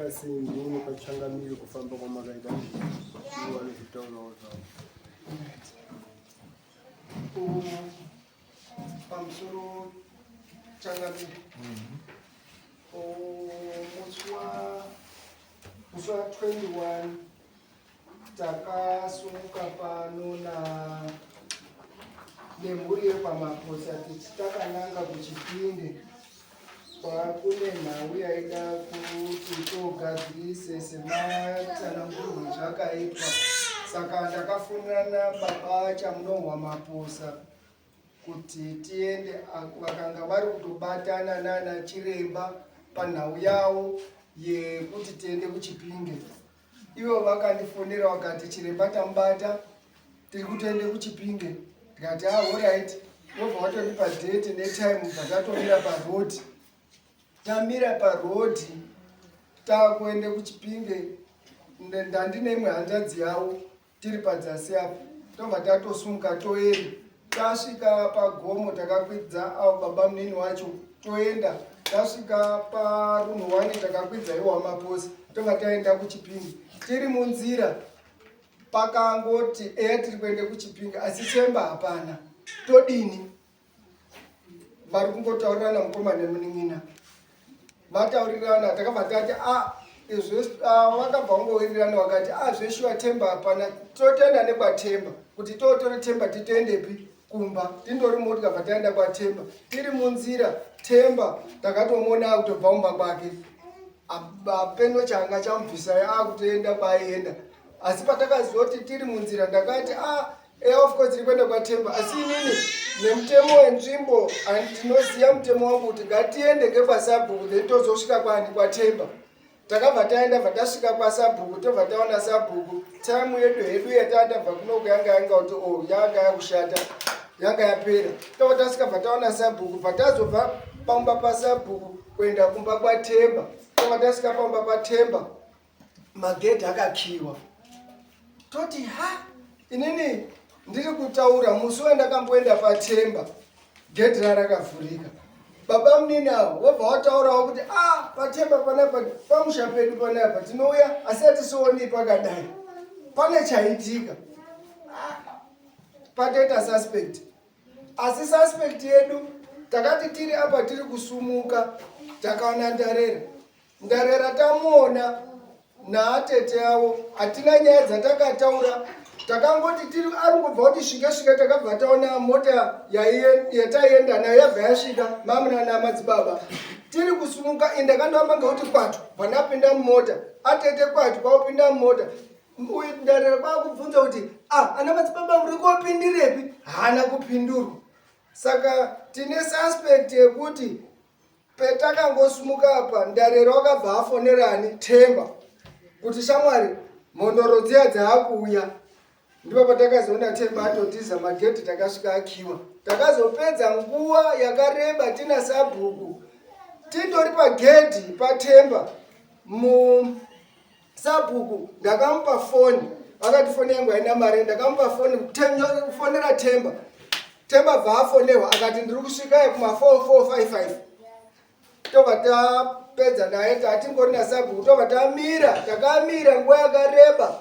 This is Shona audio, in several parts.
kasi ndini pachangamire kufamba kwamakaita iwane zvitaurawo zvavo pamusoro changamire musi wa 21 takasumuka pano nemhuri yepamaposa tichitakananga kuchipinde kune nhau yaida kuti togadzirise sematsanangurwa zvakaitwa. Saka ndakafunana baba chamunonwa maposa kuti tiende, vakanga vari kutobatana nana chiremba panhau yavo yekuti tiende kuchipinge. Ivo vakandifonera vakati chiremba tambata tiri kutoende kuchipinge. Ndikati alright, vobva vatondipa date netime dzatatomira parodi. Tamira parodi takuende kuchipinge, ndandine imwe hanzvadzi yavo tiri padzasi apo. Tobva tatosumuka toenda, tasvika pagomo takakwidza avo baba munini wacho toenda. Tasvika parunhu 1 takakwidza iwo wamaposa tobva taenda kuchipinge. Tiri munzira pakangoti eya tiri kuende kuchipinge asi chemba hapana. Todini? Vari kungotaurirana mukoma nemunin'ina. Vataurirana takabva tati vakabva vangowirirana vakati zveshuwa Temba hapana, totoenda nekwaTemba. Kuti totore Temba titoendepi? Kumba. Tindori moti tikabva taenda kwaTemba. Tiri munzira Temba takatomona kutobva kumba kwake. Apeno changa chamubvisa akutoenda kwaaienda. Asi patakaziva kuti tiri munzira ndakati of course tiri kuenda kwaTemba, asi inini nemutemo wenzvimbo ndinoziva mutemo wangu kuti ngatiende ngekwasabhuku then tozosvika kwaTemba. Takabva taenda bva tasvika kwasabhuku tobva taona sabhuku time yedu yatabva kunoku yanga kuti yanga yakushata, yanga yapera. Tobva tasvika bva taona sabhuku bva tazobva pamba pasabhuku kuenda kumba kwaTemba. Tobva tasvika pamba paTemba magedhi akakiwa. Toti inini ndiri kutaura musi wandakamboenda paTemba gedhi rakavhurika. Baba munini avo wobva wataurawo kuti paTemba panapa pamusha pedu panapa tinouya asi hatisioni pakadai, pane chaitika. Patoita suspect, asi suspect yedu takati tiri apa tiri kusumuka takaona Ndarera tamuona naatete avo. Hatina nyaya dzatakataura, takangoti tiri ari kubva kuti svike takabva taona mota yataienda nayo yabva yasvika mamuna namadzibaba. Tiri kusumuka ndakandoamba ngekuti kwatu panapinda mumota, atete kwatu kwaupinda mumota. Ndarera kwakubvunza kuti ana madzibaba muri kopindirepi? Haana kupindurwa. Saka tine suspect yekuti petakangosumuka apa Ndarera wakabva afonerani Temba kuti shamwari mhondoro dziya dzaakuuya. Ndipo patakazoona Temba atotiza magedhi takasvika akiwa. Takazopedza nguva yakareba tina sabhuku tindori pagedhi paTemba. Sabhuku ndakamupa foni, vakati foni yangu haina mari, ndakamupa foni kufonera Temba. Temba bva afonerwa akati ndiri kusvika kuma 4455. Tobva tapedza naye tatingori nasabhuku tobva takamira nguva yakareba.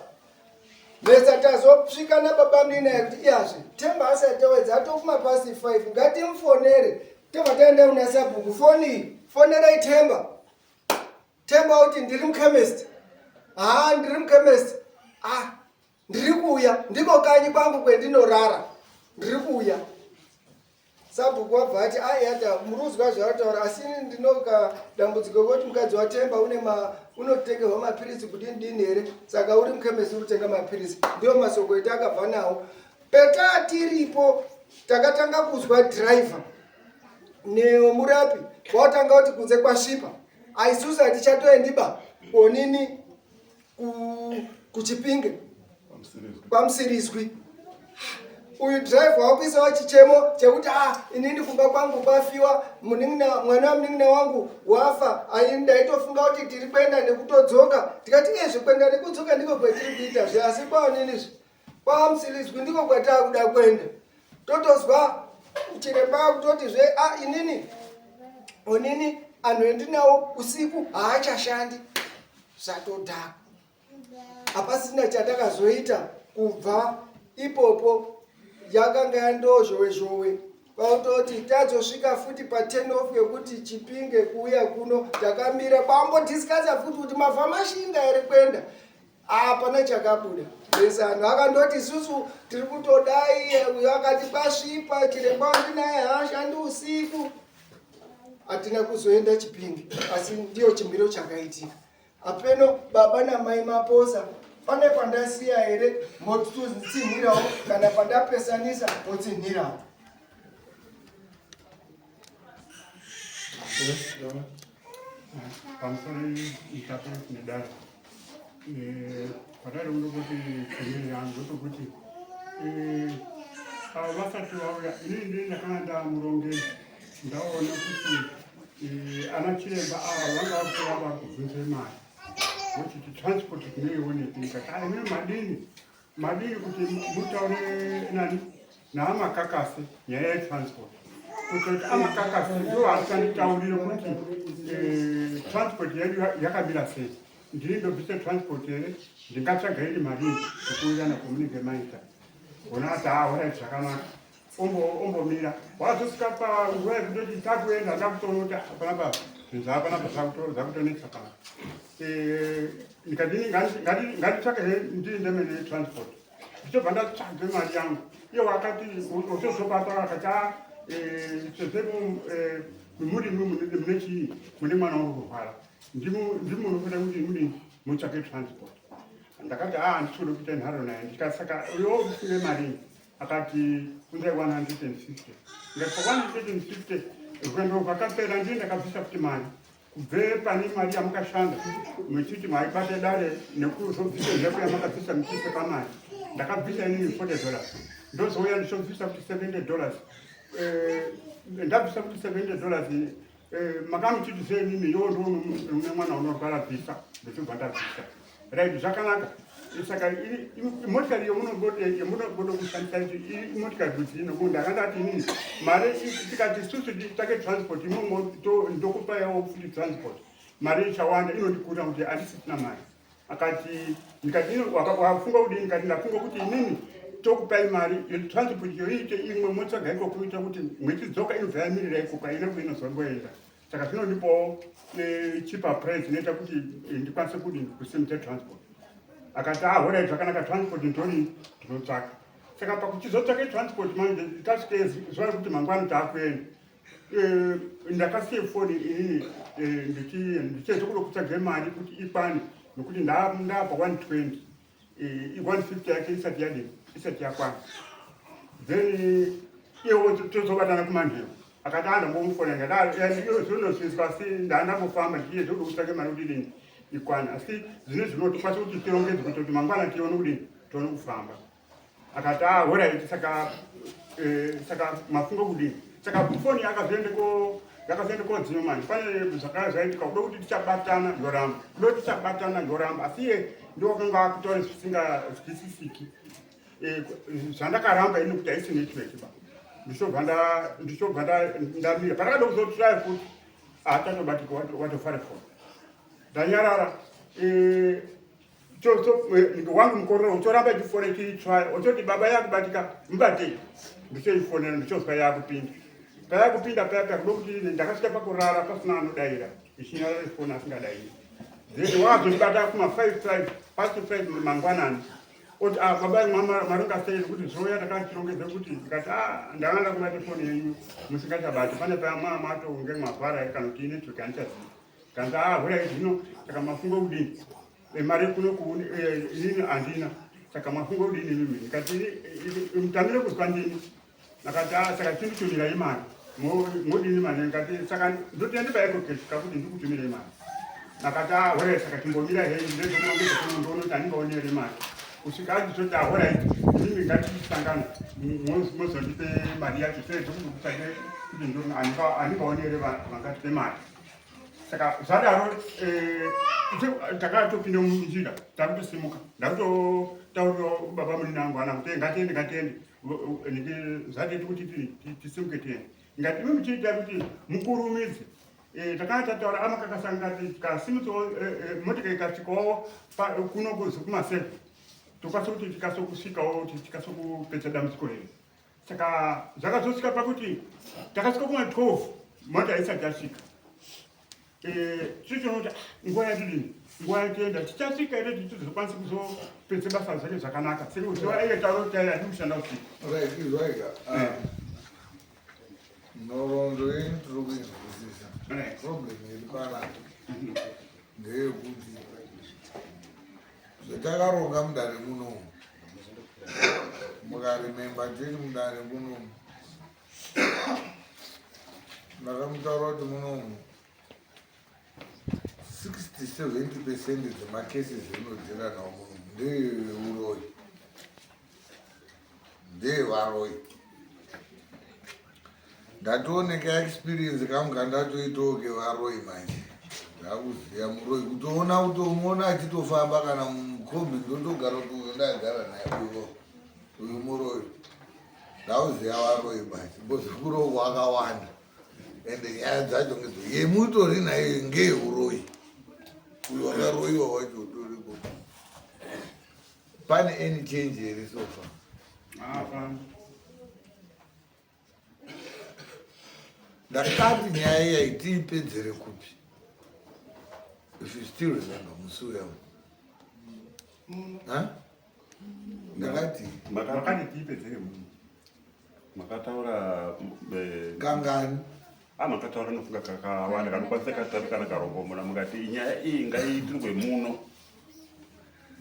Mesa tazosvika nababa munini kuti iyazve Temba asati awedza atokuma pasi 5 ngatimufonere. Tobva taenda kuna sabhuku, fonerai Temba. Temba uti ndiri muchemist. Ndiri muchemist. Ndiri kuuya, ndiko kanyi kwangu kwendinorara, ndiri kuuya. Sabhuku wabva ati yata muruzwa zvavataura, asi ndinoka dambudziko kuti mukadzi waTemba unotengerwa mapirisi kudini here, saka uri muchemist uri kutenga mapirisi. Ndiyo masoko etakabva nawo. Petatiripo takatanga kuzwa dhiraivha nemurapi vautanga kuti kunze kwasvipa, aisusu hatichatoendiba onini kuchipinge kwaMusirizwi. Uyu dhiraivha wakuisawo chichemo chekuti inini kumba kwangu kwafiwa, mwana wamuning'ina wangu wafa, ndaitofunga kuti tiri kuenda nekutodzoka. Tikati zvekwenda nekudzoka ndiko kwetiri kuita zve, asi kwaoninizve kwaMusirizwi ndiko kwatakuda kuenda. Totozwa chiremba kutotizve inini onini anhu endinawo usiku haachashandi. zvatodhaka. Hapasina chatakazoita kubva ipopo. Yakanga yandozhowe kwautoti tadzosvika futi pa10 off yekuti Chipinge kuuya kuno takamira kwambodiscussa futi kuti mavha mashinga ere kwenda. Hapana chakabuda. Besano akandoti isusu tiri kutodai akati kwasvipa chiremba ndinaye hashandi usiku. Hatina kuzoenda Chipinge asi ndiyo chimiro chakaitika. Apeno baba namai maposa pane pandasiya ere motutsinhirawo kana pandapesanisa motsinhirawo. Pamusori itape nedara. Padare uno kuti kwenye yangu kuti vasati vauya ini ndiri ndakanda muronge ndaona kuti anachiremba ava vanga vakuva kubvunze mari vochiti transport kunoioneki ikati aimwe madini kuti mutaure nani naamakakasi nyaya yetransport kuti amakakasi ndo asanditaurire kuti transport yedu yakamira sei. Ndiri ndobvise transport here ndingatsvaga iri marini ekuuyana komunenge maita ona ati ahora zvakanaka ombomira wazosvika panguva yekutoti takuenda ndakutoona kuti apanapa zvinhu zvapanapa zvakutonetsa kana ndikadini ngatitsvake ndiri ndemene netransport ndichobva ndatsvage mari yangu iye wakati ochozobata akati sezvemu muri mune chii mune mwana uri kurwara ndimunokuda kuti mudini mutsvake transport. Ndakati handisode kuita nharo naye ndikasaka uyo usine marini akati kundai 150. Ndikati pa 150 rwendo rwakapera ndii ndakabvisa kuti mari kubve pane mari yamukashanda muchiti maibate dare nekuzobvisa nhepo yamakabvisa muchiise pamari ndakabvisa inini $40 ndozouya ndichobvisa kuti $70 ndabvisa kuti $70 makamuchiti senini yo ndo une mwana unorwara bvisa ndechobva ndabvisa right zvakanaka. Saka motikari yemunogoda kushandisa imotikari kuti inoku ndakandati inini mari tikati isusu take transport imomo ndokupayawo futi transport mari ichawanda inondikura kuti handisisina mari akati ndikati wafunga kudini ndikati ndafunga kuti inini tokupai mari transport yoite imwe motsvaga iko kuita kuti mwechidzoka inobva yamirira ikoko haina kwainozomboenda saka zvinondipawo cheaper price inoita kuti ndikwanise kudini kusimita transport. Akati hora zvakanaka transport ndinotsvaka saka pakuchizotsvake transport manje tasvike zuva rekuti mangwana taakuenda ndakasiye foni inini ndichezokuda kutsvage mari kuti ikwane nokuti ndapa 120 150 yake isati yakwana then iyewo tozobatana kumanhewa akati andambomufona ngatizonosviswa si ndandambofamba ndiye zokuda kutsvage mari kuti dini ikwana asi zvine zvinotokwanisa kuti tirongedze kuti mangwana tione kudini tione kufamba. Akati hora iti saka mafungo kudini saka foni yakazoende kodzima manje pane zvakanga zvaitika kuda kuti tichabatana ndoramba kuda kuti tichabatana ndoramba asi iye ndokanga akutaura zvisinganzwisisiki zvandakaramba ini kuti haisi network ba ndichobva ndamira patakada kuzotirai futi tatobatika watofare foni ndanyarara wangu mukorero utoramba chifone chiitsvaya uchoti baba yakubatika mubatei ndichoifonera ndichozwa yakupinda payakupinda payapya kuda kuti ndakasvika pakurara pasina anodaira ichinyarara ifoni asingadairi then wazondibata kuma5 mangwanani oti baba maringasei kuti zoya takachirongedza kuti ndikati ndakanda kubata foni yenyu musingachabati pane pamatonge mwavhara kana kuti inetwork handichazivi kanzi hora izvino saka mafungo kudini mari kuno inini handina saka mafungo kudini mimi ndikati mutamire kuzwa ndini akati saka tinditumirai mari modini mari ndikati saka ndotiyandibaekokesvika kuti ndikutumirai mari akati hora saka timbomira hei ndezvokunoonoti handingaonere mari kusvika achizoti hora idzi inini ngatisangana mozondipe mari yacho sezvokuti kutsvake kuti handingaonere vangatipe mari. Saka zvadaro takatopinda munjira takutosimuka ndakutotaurira baba muninangu ana kuti ngatiende zvatiiti kuti tisimuke tiende ngati imi muchiita kuti mukurumidze takanga tataura amakakasangati kasimutso motika ikasvikawo kuno kuzi kumaseko tokwanisa kuti tikasokusvikawo kuti tikasokupedza dambudziko riri. Saka zvakazosvika pakuti takasvika kuma 12 mota isati yasvika. Tichinoona kuti nguva yatidini, nguva yatienda tichasvika here kuti tizokwanisa kuzopedza basa zvake zvakanaka sekuti zuva iye tauro tai hadi kushanda usiku. Nhoroondo yenyu tiri kuinzwisisa. Problem iri panapa ndeyekuti zvatakaronga mudare munomu, mukarememba tiri mudare munomu, ndakamutaura kuti munomu 60-70% dzemakesi dzinodzera nawo munomu ndeyeuroyi, ndeyevaroyi. Ndatooneka experience kamuka ndatoitawo kevaroyi manje. Ndakuziya muroyi kutoona kutomuona achitofamba kana mukombi ndotogara kuti ndagara naye uyu muroyi. Ndauziya varoyi manje bozikuro wakawanda ende nyaya dzacho ngedzo yemutori nayo ngeyeuroyi. Uyu wakaroyiwa wacho utoripo. Pane any change here so far? Ndakati nyaya yaitiipedzere kupi? If you still remember Musuya. Ndakati makati tiipedzere munhu. Makataura kangani? Makataura nofunga kakawanda kanokwanisa katatu kana karongomuna mukati nyaya iyi ngaiitirwe muno.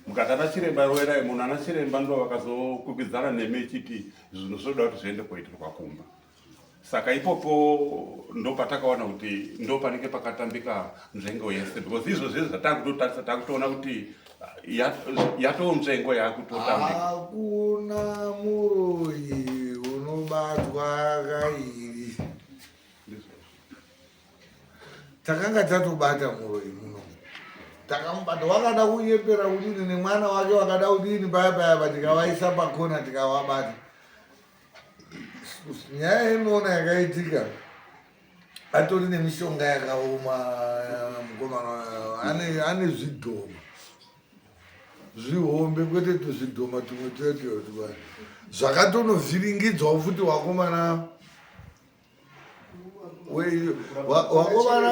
Mukatata chiremba roerai munhu ana chiremba ndo vakazokwikwidzana nemi chiti zvinhu zvoda kuti zviende koitirwa kumba. Saka ipopo ndo patakaona kuti ndo panenge pakatambika nzvengo yese because izvozvo zvatakutotarisa takutoona kuti yatoo nzvengo yakutotambika. Hakuna muroyi unobatwa kairi. Takanga tatobata muroyi muno, takamubata wakada kunyepera kudini nemwana wake wakada kudini paya tikavaisa pakona tikavabata. Nyaya inoona yakaitika atori nemishonga yakaoma mukomana ane zvidhoma zvihombe kwete tuzvidhoma tumwe tuyotuyotuba zvakatonovhiringidzwawo futi wakomana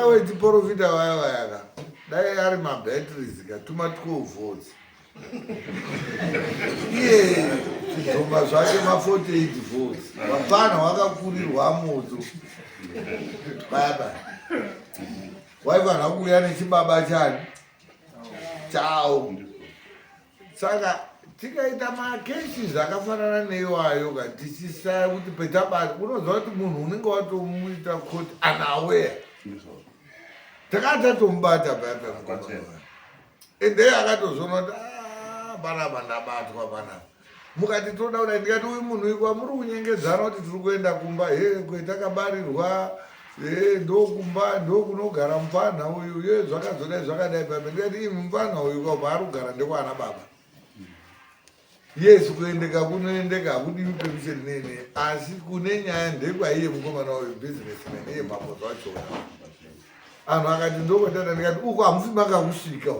wechiprofita vayavayaka dai ari mabhatteries katuma 12 volts iye zvidhoma zvake ma48 volts vapana wakakurirwa moto baba waivanha kuuya nechibaba chani chao. Saka tikaita makesi zvakafanana neiwayo katichisaya kuti petabata unoziva kuti munhu unenge watomuita koti unaware takatatomubata baba ende akatozoona kuti panapa ndabatwa panapa. Mukati toda kudai ndikati uyu munhu ikwa muri kunyengedzana kuti tiri kuenda kumba kwetakabarirwa ndokumba ndokunogara mupana uyu zvakazodai zvakadai baba ndikati imi mupana uyu kwa paari kugara ndekwana baba. Yes, kuendeka kunoendeka hakudiwi permission nene asi kune nyaya ndekwaiye mukomana uyu businessman iye mapozo achona. Anhu akati ndokotata ndikati uko hamufi makakusvika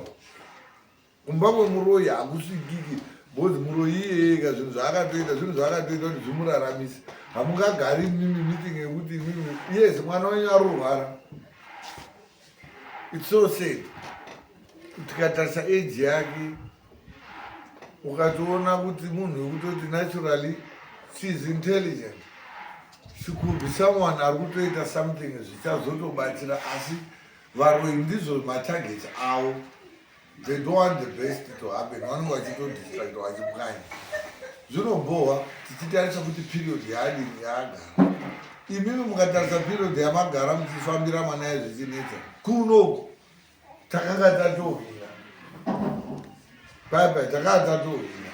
kumba kwemuroyi hakusvikiki bozi muroyi iyeyeka zvinhu zvaakatoita kuti zvimuraramisa. Hamungagari mimi meeting yekuti mimi yes mwana wenyu arurwara. It's so sad. Tikatarisa age yake ukatoona kuti munhu wekutoti naturally she is intelligent, she could be someone ari kutoita something zvichazotobatira asi varoyi ndizvo matarget avo. They don't want the best to happen. Vanenge vachitodistract vachipwanya. Zvinombohwa tichitarisa kuti period yaadini yaagara. Imimi mukatarisa period yamagara muchifambira mwana yezvichinetsa kunoku takanga tatohina baba takanga tatohina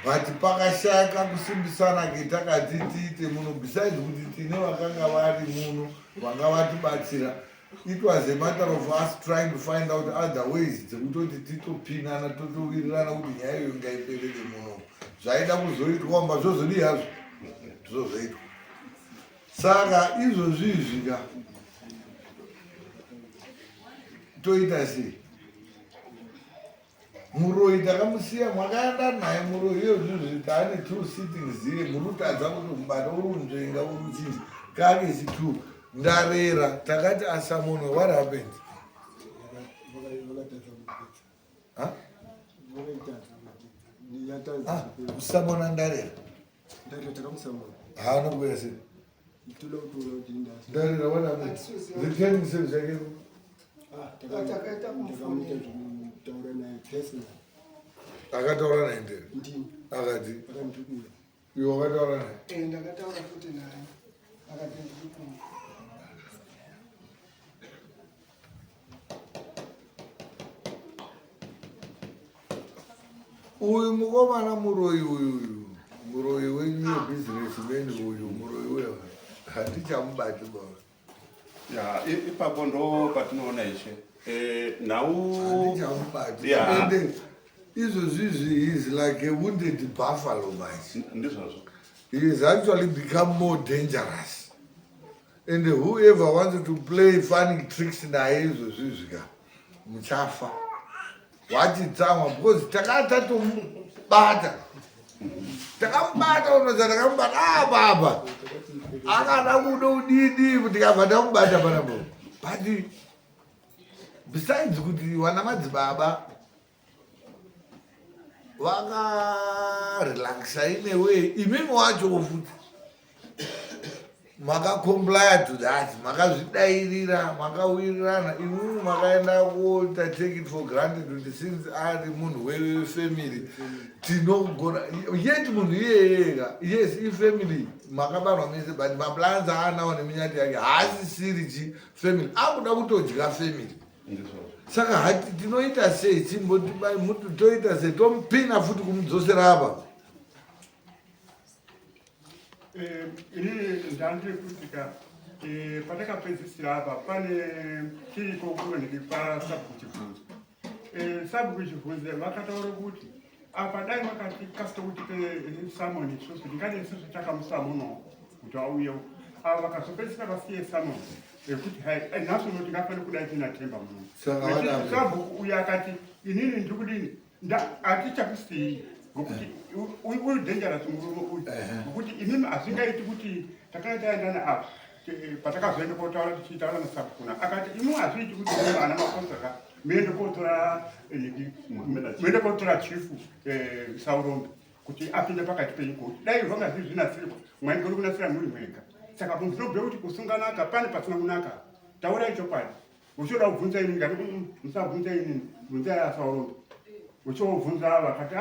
but pakashaka kusimbisana ketakati tiite muno besides kuti tine vakanga vari muno vanga vatibatsira. It was a matter of us trying to find out other ways dzekutoti titopinana totowirirana kuti nyaya iyo ngaiperere muno. Zvaida kuzoitwa mba zvozodi hazvo zvozoitwa. Saka izvozvizvika toita sei muroi takamusiya mwakaenda naye muroi iyo zvizvi taane 2 sittings iye munotadza kuti mubata uri unzvenga uri uchinzi kakesi 2 ndarera takati asamonwe what happened kusamona ndarera haanokuya sei ndarera what happened returning service yake akataura naye ndere akati iwe wakataura naye ndakataura futi naye akati ndikukuma uyu mukomana muroi uyu muroi wenyu webusinessman uyu muroi uyu hatichamubati baa ipapo ndo patinoona ishe nhau hatichamubati ende izvozvizvi is like a wounded buffalo manje ndizvozvo he has actually become more dangerous and whoever wants to play funny tricks naye izvozvizvi ka muchafa wachitsamwa because takatomubata takamubata unoza takamubata baba akada kuda udini tikabva tamubata panapo but besides kuti wana madzibaba vakarelaxa in a way imimi wacho futi makacomply to that makazvidairira makawirirana imimi makaenda kuota take it for granted kuti since ari munhu wefamily tinogona yet munhu iyeyega yes ifamily makabarwa mese but maplans aanawo neminyati yake haasisiri chifamily akuda kutodya family saka hati tinoita sei toita sei tomupina futi kumudzosera apa inini ndandiri kuitika patakapedzisira apa pane chiriko kuoneke pasabhukuchibvunzo sabhukuchibvunzo vakataura kuti apa dai makati kasita kutipe samoni isusu ndingade isusu takamusamono kuti auyewo ava vakazopedzisira vasiye samoni kuti hai nhasi uno tingafanira kudai tina temba munhu sabhuku uyo akati inini ndiri kudini hatichakusiyii ngokuti uri dangerous murume uyu ngokuti imimi hazvingaiti kuti takanga taendana apa patakazoenda kotaura tichitaura nasabhukuna akati imu hazviiti kuti ana makonzaka muende kotora chifu saurombe kuti apinde pakati penyu kuti dai zvanga zviri zvinasirwa mwaigori kunasira muri mwenga saka munhu zvinobhuya kuti kusunganaka pane pasina kunaka taurai chokwadi uchoda kubvunza ini ngati musabvunza inini bvunzai asaurombe uchiobvunza vakati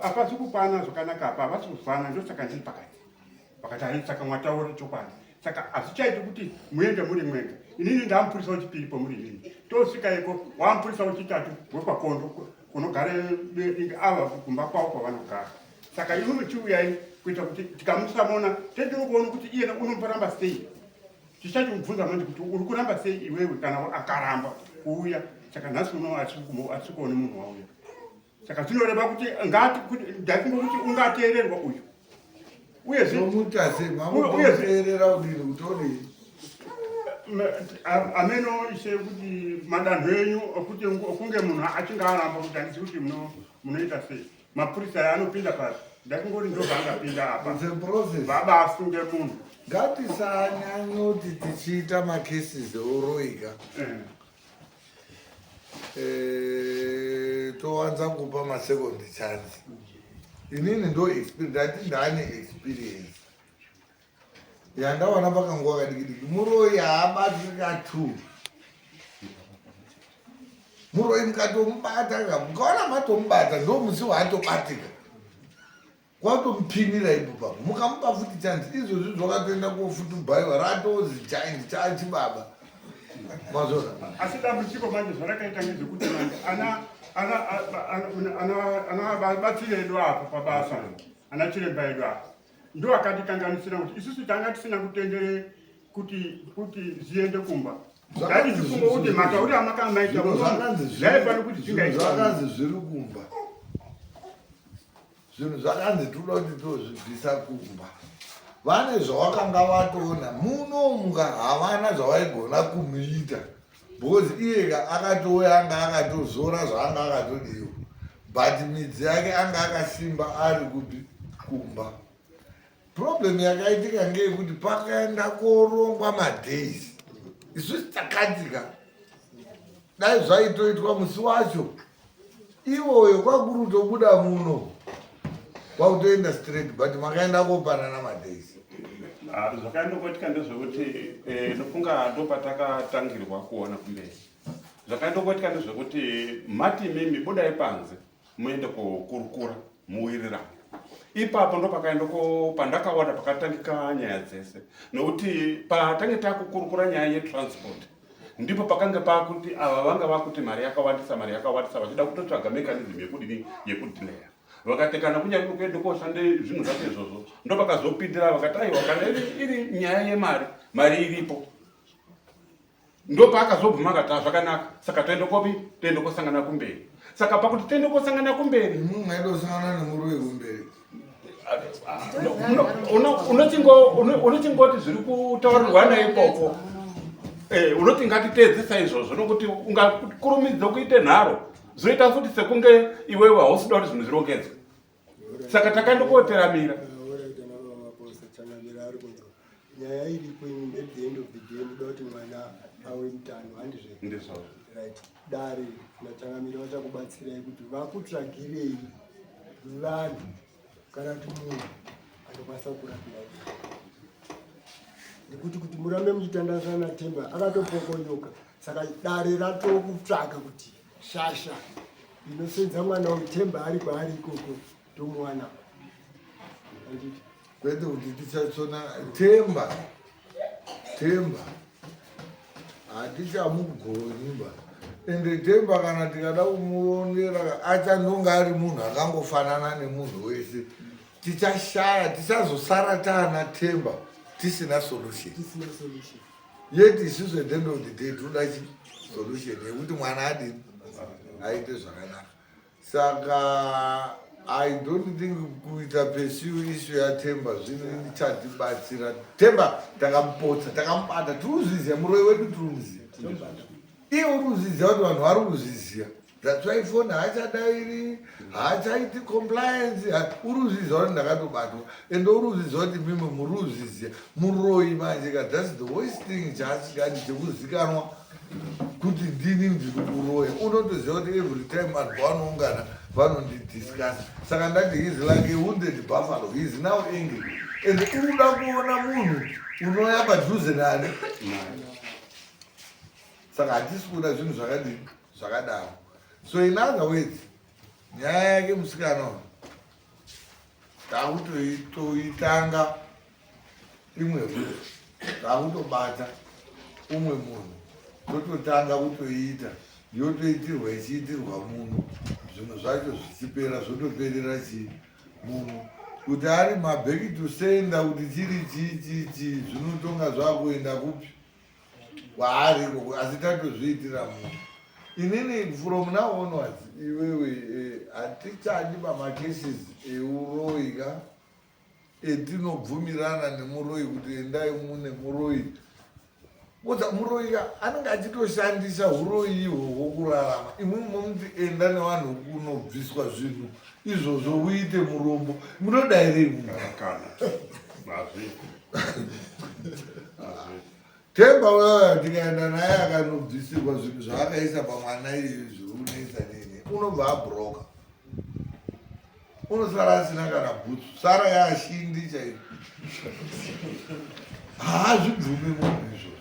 hapasi kupana zvakanaka apa havasi kuzwana ndosaka ndiri pakati vakati hai saka mwataura chokwadi saka hazvichaiti kuti muende muri mwenga inini ndamupurisa wechipiri pomuri inini tosvika iko wamupurisa wechitatu wekwakondo kunogara ava kumba kwavo kwavanogara saka imimi chiuyai kuita kuti tikamusamona tendiri kuona kuti iyena unomboramba sei tichachimubvunza manje kuti uri kuramba sei iwewe kana akaramba kuuya saka nhasi uno asikuone munhu wauya saka zvinoreva kuti ndatingokuti ungateererwa uyu uyezvemutasemamuteerera udini kutodii ameno ishe kuti madanho enyu okuti kunge munhu achinge aramba kuti handisi kuti munoita sei mapurisa anopinda pasi ndatingoti ndobvangapinda apa vabasunge munhu ngatisanyanyoti tichiita macases oroiga towanza kupa masecond chance inini ndo ndati ndane experience yandawana pakanguva kadikidiki muroi haabatika 2 muroi mukatomubata mukaona matomubata ndo musi waatobatika kwatomupinira ipo papo mukamupa futi chance izvozvi zvakatoenda kofutubhaiwa ratozi child chachibaba mazona asi dambudziko manje zvarakaita ngezvekuti manje ana batsiri edu apo pabasa ana chiremba edu apo ndo akatikanganisira kuti isusu tanga tisina kutendere kuti ziende kumba ngati tifungo kuti matauri amakamaita zvaifana kuti zvakanzi zviri kumba zvinhu zvakanzi toda kuti tozvibvisa kumba vane zvawakanga watoona munomunga havana zvawaigona kumuita because iyeka akatouya anga akatozora zvaanga akatodiwa, but midzi yake anga akasimba ari kupi kumba. Problem yakaitika ngeyekuti pakaenda korongwa madays, isusu takatika dai zvaitoitwa musi wacho iwoyo kwakurutobuda muno kwakutoenda straight, but makaenda kopanana madays. Zvakaindokoitika ndezvekuti ndofunga ndopatakatangirwa kuona kumberi. Zvakaindokoitika ndezvekuti mati mimi budai panze muende kokurukura muwirirana. Ipapo ndo pakaendoko pandakaona pakatangika nyaya dzese, nokuti patange takukurukura nyaya yetransport ndipo pakange pakuti ava vanga vakuti mari yakawandisa vachida kutotsvaga mechanism yekudhileya. Vakatekana kunyange kuende koshande zvinhu zvacho izvozvo ndo pakazopindira vakati aiwa kana iri nyaya yemari, mari iripo. Ndo paakazobvuma akati zvakanaka, saka toende kopi, toende kosangana kumberi. Saka pakuti toende kosangana kumberi mwaidosangana nemuruwe kumberi, unochingoti zviri kutaurirwana ipopo, unoti ngatiteedzesa izvozvo nokuti ungakurumidza kuite nharo zoita futi sekunge iwewe hausida kuti zvinhu zvirongedzwe. Saka takaindokoteramira nyaya iripo imi at the end of the day muda kuti mwana awe mutano, handizve ndizvo right. Dare natsangamira vachakubatsirai kuti vakutsvagirei vanhu kana kuti munhu anokwanisa kurapirai, nekuti kuti murambe muchitandazana naTemba akatopokonyoka. Saka dare ratokutsvaga kuti shasha inosenza mwana weTemba ari kwaari ikoko tomuwana. kwete kuti tichatsona Temba hatichamugoniba, ende Temba kana tikada kumuonera achandonga ari munhu akangofanana nemunhu wese. Tichashaya, tichazosara taana Temba tisina solution. Yet isusu at the end of the day toda solution yekuti mwana adini aite zvakanaka. Saka I don't think kuita pursue issue yaTemba zvino ichatibatsira. Temba takamupotsa, takamubata, tirikuzviziva muroyi wedu, tirikuzviziva iye urikuzviziva kuti vanhu vari kuzviziva. That's why phone haachadairi, haachaiti compliance, urikuzviziva kuti ndakatobatwa, ende urikuzviziva kuti mimi muri kuzviziva muroyi manje ka. That's the worst thing chaasingadi chekuzikanwa kuti ndini ndiri kuroya. Unotoziva kuti every time vanhu vanoungana vanondidiscuss. Saka ndati he's like a wounded buffalo, he's now angry, and unoda kuona munhu unoya padhuze nani. Saka hatisi kuda zvinhu zvakadini zvakadaro. So in other words, nyaya yake musikana takutoitanga imwe munhu, takutobata umwe munhu, tototanga kutoiita yotoitirwa ichiitirwa munhu, zvinhu zvacho zvichipera zvotoperera munhu. Kuti ari mabheki tusenda kuti chiri chichi zvinotonga zvakuenda kupi kwaari, asi tatozviitira munhu. Inini from now onwards iwewe hatichadi pamacases euroyika etinobvumirana nemuroyi kuti endai mune muroyi. Kuti muroyika anenge achitoshandisa uroyi ihwohwo kurarama. Imwe muti enda nevanhu kunobviswa zvinhu izvozvo uite murombo, munodairei munhu? Temba wewe tikaenda naye akanobvisirwa zvinhu zvaakaisa pamwana izvi zviri kunesa nini, unobva abhuroka, unosara asina kana bhutsu, sara yaashindi chaiko. Haazvibvumi munhu izvozvo.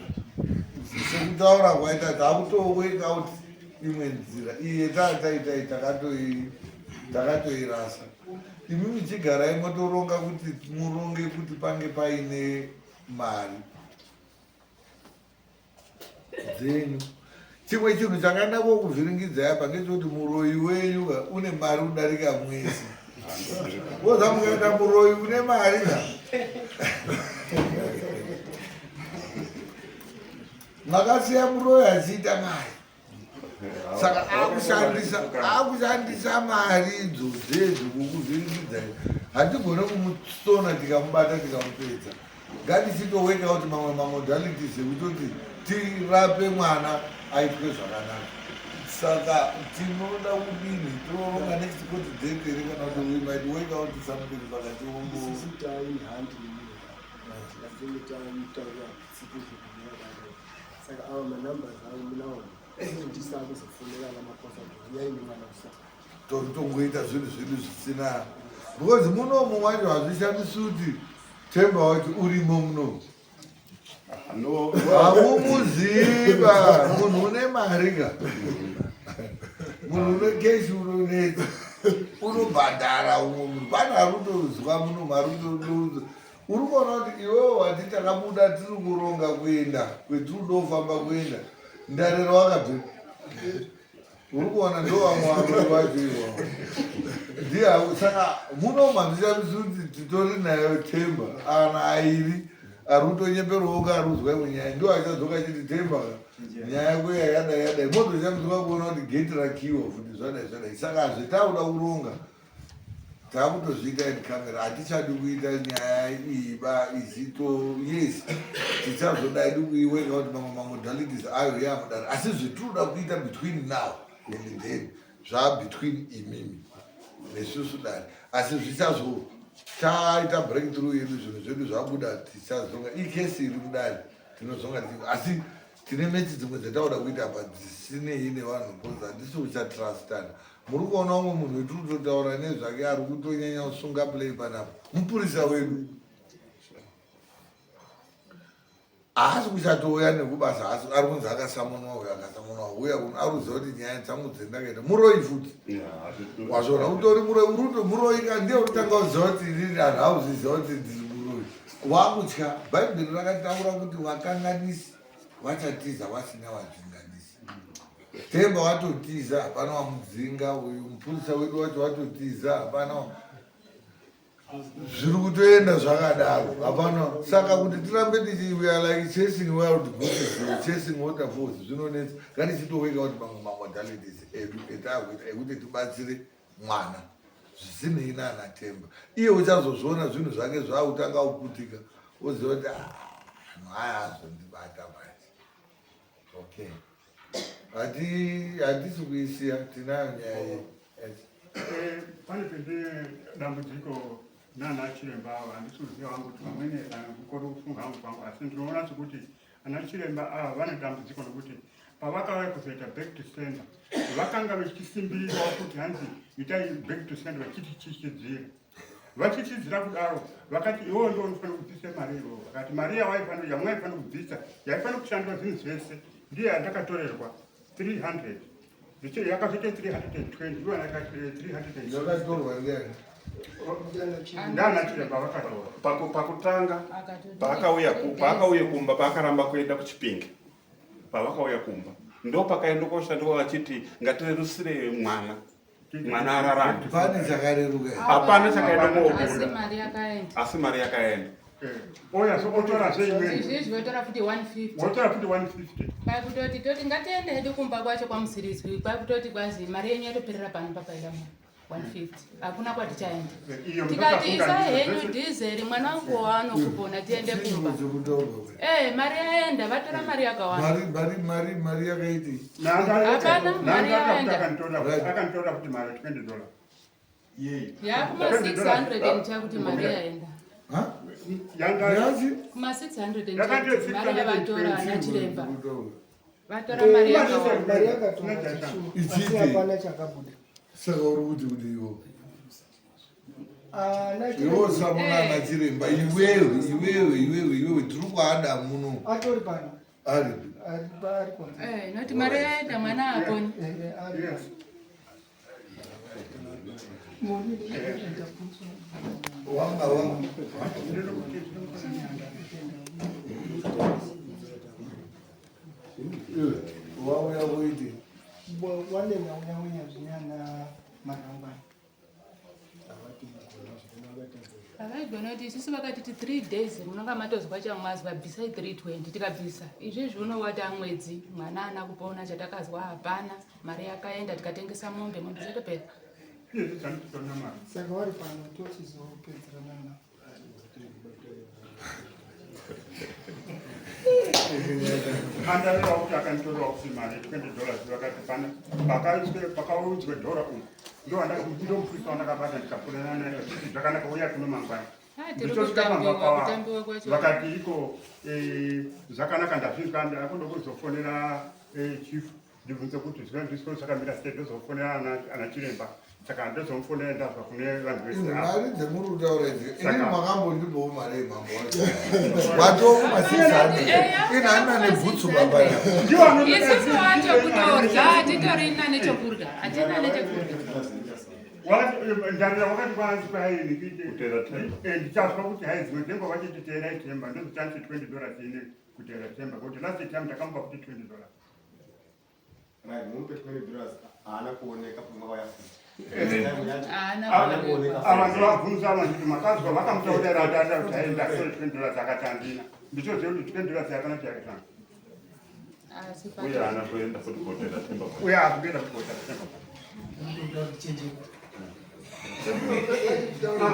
Sekutaura kwaita takutoweka out imwe nzira iye takatoirasa. Imi muchigarai motoronga kuti muronge kuti pange paine mari dzenyu. Chimwe chinhu chakanda kokuvhiringidzai apa ngechekuti muroyi wenyu une mari kudarika mwese. Woza mukaenda muroyi une mari makasiya muroyi achiita mari. Saka akushandisa mari idzodzedzi kukuvhiringidzai. Hatigone kumusona tikamubata tikamupedza. Ngatichitoweka kuti mamwe mamodalities ekutoti tirape mwana aitwe zvakanaka. Saka tinoda kudini toronga next kuti date here kana kuti we might work out something pakati wombo. Sisi taihandi taitaura sikuzi kunyakana. Saka awa manumbers awo munawo ndisa kuzofonera namakosa yaini mwana kusa. Tongoita zvinhu zvedu zvisina because munomu wacho hazvishamisi kuti Themba wacho urimo munomu. Hamumuziva munhu une mari ka munhu une keshi unonetsa unobhadhara umwe munhu pane arutozwa muno marutoruzo uri kuona kuti iwewo wati takabuda tiri kuronga kuenda kwetiri kudofamba kuenda ndarero wakabve uri kuona ndo vamwe vamwe vacho iwavo ndiha saka muno mazvishamisi kuti titori nayo Themba ana airi ari kutonyeperawo karuzwa munyaya ndo achadzoka chiti Themba nyaya yako yadai mozoshambidzwa kuona kuti geti rakiwa futi zvadai saka hazvitauda kuronga takutozviita in camera hatichadi kuita nyaya iba izito yes tichazodai kuiweka kuti mamwe mamodalities ayo yamudaro asi zvetinoda kuita between now and then zvabetween imimi nesusu dai asi zvichazo taita breakthrough yedu zvinhu zvedu zvabuda tichazonga ikesi iri kudai tinozonga asi tine mechi dzimwe dzatauda kuita apa dzisinei nevanhu because handisi kuchatrustana muri kuona umwe munhu wetiri kutotaura nezvake ari kutonyanya kusunga play panapa mupurisa wedu haasi kuchatouya nekubasa asi ari kunzi akasamonwa uyo akasamonwa uya kuno ari kuziva kuti nyaya dzangu dzendakaita muroi futi wazvona utori muroi ka ndiye kutanga kuziva kuti inini anhu hauziziva kuti ndiri muroi wakutya bhaibheri rakataura kuti vakanganisi vachatiza vasina vadzinganisi Themba watotiza hapana wamudzinga uyu mupurisa wedu wacho watotiza hapana zviri kutoenda zvakadaro hapana saka kuti tirambe we are like chasing wild gooses chasing waterfalls zvinonetsa ngatichitoweka kuti mamwe mamodalities edu etakuita ekuti tibatsire mwana zvisinei nana Themba iye uchazozviona zvinhu zvake zvautanga kuputika woziva kuti anhu haya azondibata manje okay hatisi kuisiya tinayo nyaya pane pende dambudziko nana chiremba ava handisiuziva wangu kuti vamwene kukoro kufunga hangu kwangu asi ndinoona sekuti ana chiremba ava vane dambudziko nokuti pavakauya kuzoita back to center vakanga vachisimbiriwa kuti hanzi itai back to center vachitichichidzira vachichidzira kudaro vakati iwo ndo unofanira kubvisa mari ivo vakati mari yamwaifanira kubvisa yaifanira kushandwa zvinhu zvese ndiye yandakatorerwa 300 yakazoita 320 ivo yakati 300 yakatorwa ndiani ndana chiremba vakatora pakutanga paakauye kumba paakaramba kuenda kuchipinge pavakauya kumba ndo pakaenda koshandwa vachiti ngatirerusire mwana ararame pane chakareruka hapana chakaenda kobuda asi mari yakaenda oya so otora seimweni izvi votora futi 150 otora futi 150 kwakutoti toti ngatiende hedu kumba kwacho kwamusirizwi kwakutoti kwazi mari yenyu yatoperera pano papaida 150 hakuna kwatichaenda tikati isa henyu dhizeri mwana wangu waanokupona tiende kumba mari yaenda vatora mari yakawanda mari yakaiti hapana mari yaenda akantora kuti mari $20 yakuma 600 chakuti mari yaenda kuma 600 mari yavatora ana chiremba vatora mari yakawanda asi hapana chakabuda saka uri kuti kuti iwo samunana chiremba iwewe tiri kuada muno atori pano ari noti mari yaenda mwana aponi wanga wauya kuiti wane naunyaunya zvinyana marangwana havaigona kuti isusu vakatiti 3 days munonga matozwa chamwazwa bvisai 320 tikabvisa izvizvi unowata mwedzi mwana ana kupona chatakazwa hapana mari yakaenda tikatengesa mombe dzotopera saka vari pano tochizopedzerana andavira kuti akanitorera kusimari $20 vakati pana pakaudzwe dhora umu ndomupurisa wandakabata ndikafunana naye kuti zvakanaka uya kuno mangwana ndichosvika pamba kwavo vakati iko zvakanaka ndasvika ndakuda kuzofonera chief ndibvunze kuti zviva ndisiko zvakamira sei ndozofonera ana chiremba saka ndozomufonera ndazva kune vanhu vese mari dzemuri kutaura idzi inini makambondipowo mari yemambo watowo masizani ina ana nebhutsu babana isusu wacho kutorya titorina nechokurya hatina nechokurya ndarira wakati kwanzi kwaini ndichazwa kuti hai dzimwe dzengo vachititeerai temba ndozochanise $20 ine kuteera temba kuti last time ndakamupa kuti $20 mupe $20 haana kuoneka pamwe ava ndovabvunza ava nditi makazwa vakamutaurira atata kuti hai ndasore $20 akati handina ndichoziva kuti $20 yakanati yakatanga uye haana kuenda kuchikotera temba uye akuenda kuchikotera temba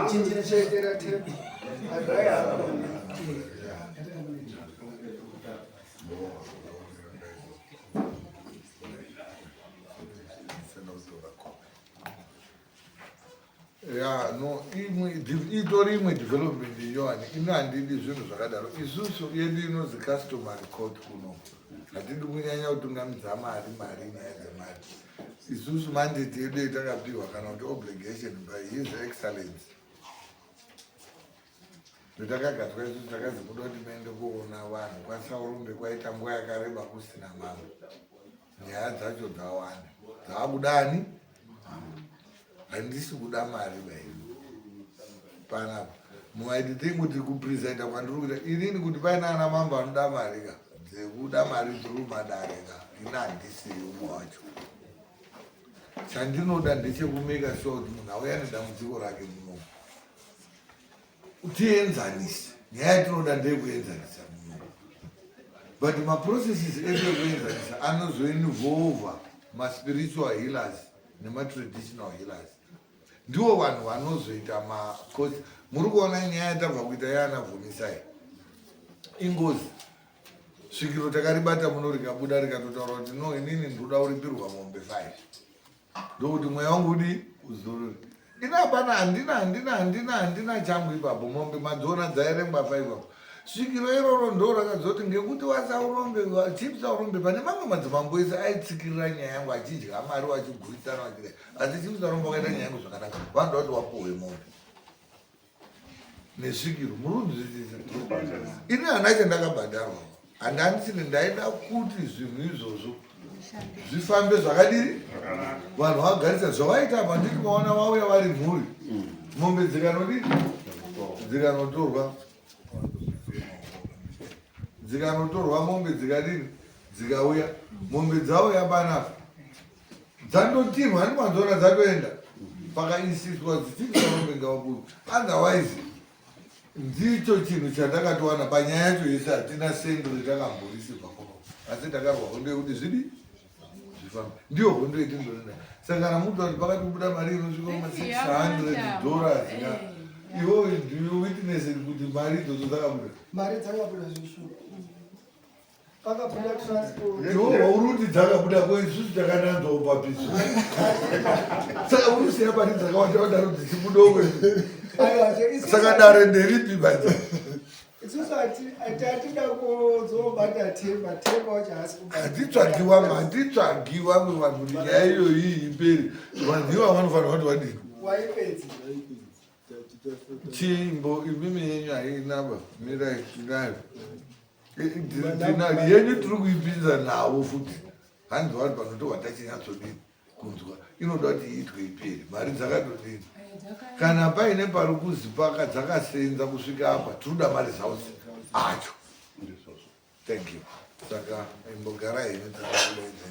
chinjira temba ya no itori imwe development iyowani ino handidi zvinhu zvakadaro isusu yedu inozi customary court kuno hatidi kunyanya kutungamidza mari nyaya dzemari isusu mandate yedu yetakapiwa kana kuti obligation by his excellence zvetakagadzwa isusu takazi kuda kuti muende kuona vanhu kwasaurumbe kwaita nguva yakareba kusina mambo nyaya dzacho dzawanda dzaakudani handisi kuda mari vainu panapa mumaititi kuti kupresenta kwandiri kuita inini kuti paina ana mambo anoda mari ka dzekuda mari dziri kumadarika ina handisi umwe wacho chandinoda ndechekumeka sure kuti munhu auya nedambudziko rake muno tienzanise nyaya yatinoda ndeyekuenzanisa muno but maprocesses edu ekuenzanisa anozoinvolva maspiritual healers nematraditional healers ndiwo vanhu vanozoita makosi muri kuona nyaya yatabva kuita yaanavhumisai ingozi svikiro takaribata muno rikabuda rikatotaura kuti no inini ndoda kuripirwa mombe 5 ndokuti mweya wangu udi uzorori ina hapana handina changu ipapo mombe madziona dzairengwa 5 apo svikiro iroro ndo rakadzoti ngekuti wasaurombe chipsaurombe pane mamwe madzimambo ese aitsikirira nyaya yangu achidya mari wachigurisana wachidai asi chipsaurombe wakaita nyaya yangu zvakanaka vanoda kuti wapuhwe mombe nesvikiro murunzwisisa ini hana chandakabhadharwa handandisini ndaida kuti zvinhu izvozvo zvifambe zvakadiri vanhu vagarisa zvavaita apa nditi maona vauya vari mhuri mombe dzikanodii dzikanotorwa mombe dzikadini dzikauya mombe dzauya panapa dzandotirwa handimanzona dzatoenda pakaisiswa dzichikisarombe ngavabuyu otherwise ndicho chinhu chandakatowana panyaya yacho yese hatina sendo retakamborisirwa kuno asi takarwa hondo yekuti zvidi zvifambe ndiyo hondo yetindoenda saka kana muta kuti pakati kubuda mari inosvika $600 iwo ndiyo witness kuti mari idzodzo dzakabuda mari dzakabuda zvishuwa pakabuda transport iwo wauruti dzakabuda kweisusu takananzwa upapiso saka urusiya mari dzakawanda wadaro dzichibudawo saka dare nderipi bati isusu hatida kuzobata temba wacho hasi handitsvagiwa vanhu kuti nyaya iyoyi iperi vanhuiwa vanofanira kuti vadini waipedzi chimbo imimi yenyu hainaba mirai tinayo yenyu tiri kuipinza navo futi hanzi vanhu panotohwa tachinyatsodini kunzwa inoda kuti iitwe iperi mari dzakatodini kana paine pari kuzipaka dzakasenza kusvika apa tinoda mari zausi acho thank you saka imbogara henyu dzakakuloedza